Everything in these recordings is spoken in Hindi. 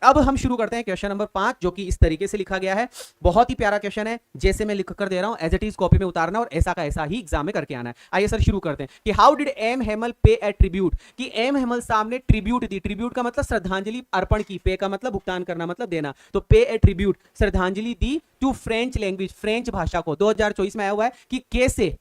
अब हम शुरू करते हैं क्वेश्चन नंबर 5, जो कि इस तरीके से लिखा गया है। बहुत ही प्यारा क्वेश्चन है, जैसे मैं लिख कर दे रहा हूं एज इट इज कॉपी में उतारना और ऐसा का ऐसा ही एग्जाम में करके आना है। आइए सर शुरू करते हैं कि हाउ डिड एम हेमल पे ए ट्रिब्यूट, कि एम हेमल साहब ने ट्रिब्यूट दी। ट्रिब्यूट का मतलब श्रद्धांजलि अर्पण की, पे का मतलब भुगतान करना, मतलब देना, तो पे ए ट्रिब्यूट श्रद्धांजलि दी टू फ्रेंच लैंग्वेज, फ्रेंच भाषा को। 2024 में आया हुआ है कि कैसे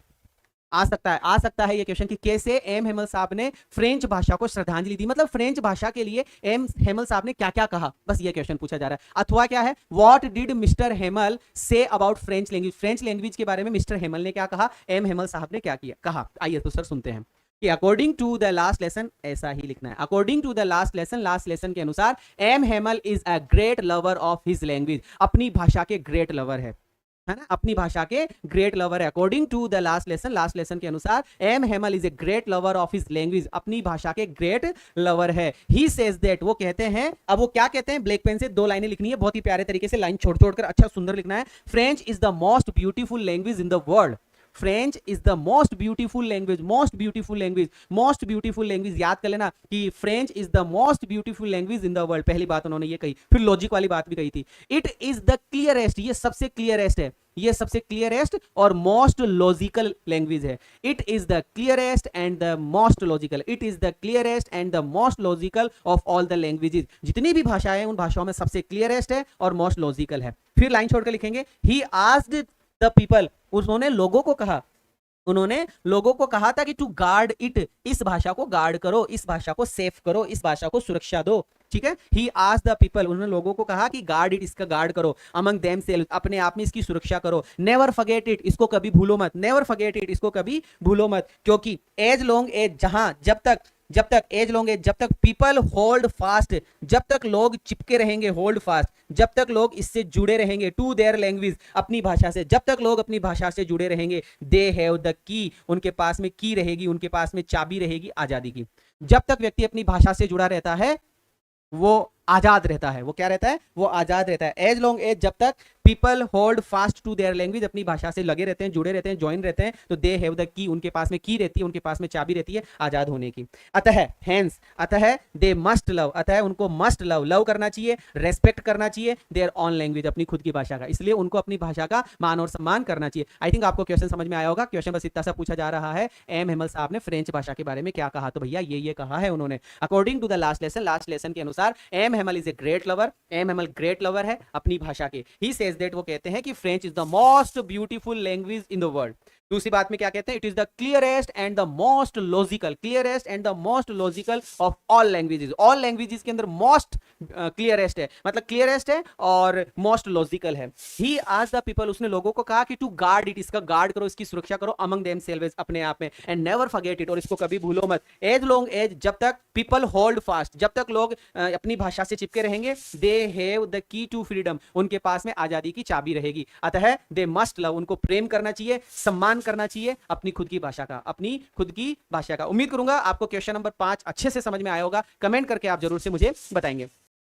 आ सकता है ये क्वेश्चन कि कैसे एम हेमल साहब ने फ्रेंच भाषा को श्रद्धांजलि दी, मतलब फ्रेंच भाषा के लिए एम हेमल साहब ने क्या क्या कहा, बस ये क्वेश्चन पूछा जा रहा है। अथवा क्या है, व्हाट डिड मिस्टर हेमल से about French language, French language के बारे में मिस्टर हेमल ने क्या कहा, एम हेमल साहब ने क्या किया कहा। आइए तो सर सुनते हैं कि according to the last lesson, ऐसा ही लिखना है, according to the last lesson के अनुसार M Hemal is a great lover of his language, अपनी भाषा के ग्रेट लवर है ना, अपनी भाषा के ग्रेट लवर है। According to the last lesson के अनुसार M Hemal is a great lover of his language, अपनी भाषा के ग्रेट लवर है। ही सेज दैट, वो कहते हैं, अब वो क्या कहते हैं, ब्लैक पेन से 2 लाइनें लिखनी है, बहुत ही प्यारे तरीके से लाइन छोड़ छोड़कर अच्छा सुंदर लिखना है। French is the most beautiful language in the world, French is the most beautiful language, most beautiful language, most beautiful language, याद कर लेना कि French is the most beautiful language in the world, पहली बात उन्होंने ये कही, फिर लॉजिक वाली बात भी कही थी। इट इज द क्लियरेस्ट, ये सबसे क्लियरेस्ट है, ये सबसे क्लियरेस्ट और मोस्ट लॉजिकल लैंग्वेज है। It is the clearest and the most logical, it is the clearest and the most logical of all the languages, जितनी भी भाषाएं हैं उन भाषाओं में सबसे क्लियरेस्ट है और मोस्ट लॉजिकल है। फिर लाइन छोड़कर लिखेंगे, ही आस्क्ड द पीपल, उन्होंने लोगों को कहा, उन्होंने लोगों को कहा था कि टू गार्ड इट, इस भाषा को गार्ड करो, इस भाषा को सेफ करो, इस भाषा को सुरक्षा दो, ठीक है। ही आस्क्ड द पीपल, उन्होंने लोगों को कहा कि गार्ड इट, इसका गार्ड करो, अमंग देम सेल्फ, अपने आप में इसकी सुरक्षा करो, नेवर फॉरगेट इट, इसको कभी भूलो मत, नेवर फॉरगेट इट, इसको कभी भूलो मत, क्योंकि एज लॉन्ग एज, जहां जब तक एज लॉन्ग एज, जब तक पीपल होल्ड फास्ट, जब तक लोग चिपके रहेंगे, होल्ड फास्ट, जब तक लोग इससे जुड़े रहेंगे, टू देयर लैंग्वेज, अपनी भाषा से, जब तक लोग अपनी भाषा से जुड़े रहेंगे, दे हैव द की, उनके पास में की रहेगी, उनके पास में चाबी रहेगी आजादी की। जब तक व्यक्ति अपनी भाषा से जुड़ा रहता है वो आजाद रहता है, वो क्या रहता है, वो आजाद रहता है। एज लॉन्ग एज, जब तक people hold fast to their language, अपनी भाषा से लगे रहते हैं, जुड़े रहते हैं, ज्वाइन रहते हैं, तो दे हैव द की, उनके पास में की रहती है, उनके पास में चाबी रहती है आजाद होने की। अतः हेंस, अतः दे मस्ट लव, अतः उनको मस्ट लव, लव करना चाहिए, रेस्पेक्ट करना चाहिए देयर ऑन लैंग्वेज, अपनी खुद की भाषा का, इसलिए उनको अपनी भाषा का मान और सम्मान करना चाहिए। आई थिंक आपको क्वेश्चन समझ में आया होगा। क्वेश्चन बस इतना सा पूछा जा रहा है, एम हेमल साहब ने फ्रेंच भाषा के बारे में क्या कहा, तो भैया ये कहा है उन्होंने। According to the last lesson के अनुसार M Hemal is a great lover, M Hamel great lover है अपनी भाषा के। ही सेज दैट, वो कहते हैं कि French is the most beautiful language in the world. दूसरी बात में क्या कहते हैं, it is the clearest and the most logical, clearest and the most logical of all languages, all languages के अंदर मोस्ट क्लियरेस्ट है, मतलब क्लियरेस्ट है और मोस्ट लॉजिकल है। ही आस्क्ड द पीपल, उसने लोगों को कहा कि टू गार्ड इट, इसका गार्ड करो, इसकी सुरक्षा करो, अमंग देम सेल्व्स, अपने आप में, एंड नेवर फॉरगेट इट, और इसको कभी भूलो मत। एज लॉन्ग एज, जब तक पीपल होल्ड फास्ट, जब तक लोग अपनी भाषा से चिपके रहेंगे, they have the key to freedom, उनके पास में आजादी की चाबी रहेगी। अतः दे मस्ट लव, उनको प्रेम करना चाहिए, सम्मान करना चाहिए अपनी खुद की भाषा का, अपनी खुद की भाषा का। उम्मीद करूंगा आपको क्वेश्चन नंबर 5 अच्छे से समझ में आया होगा। कमेंट करके आप जरूर से मुझे बताएंगे।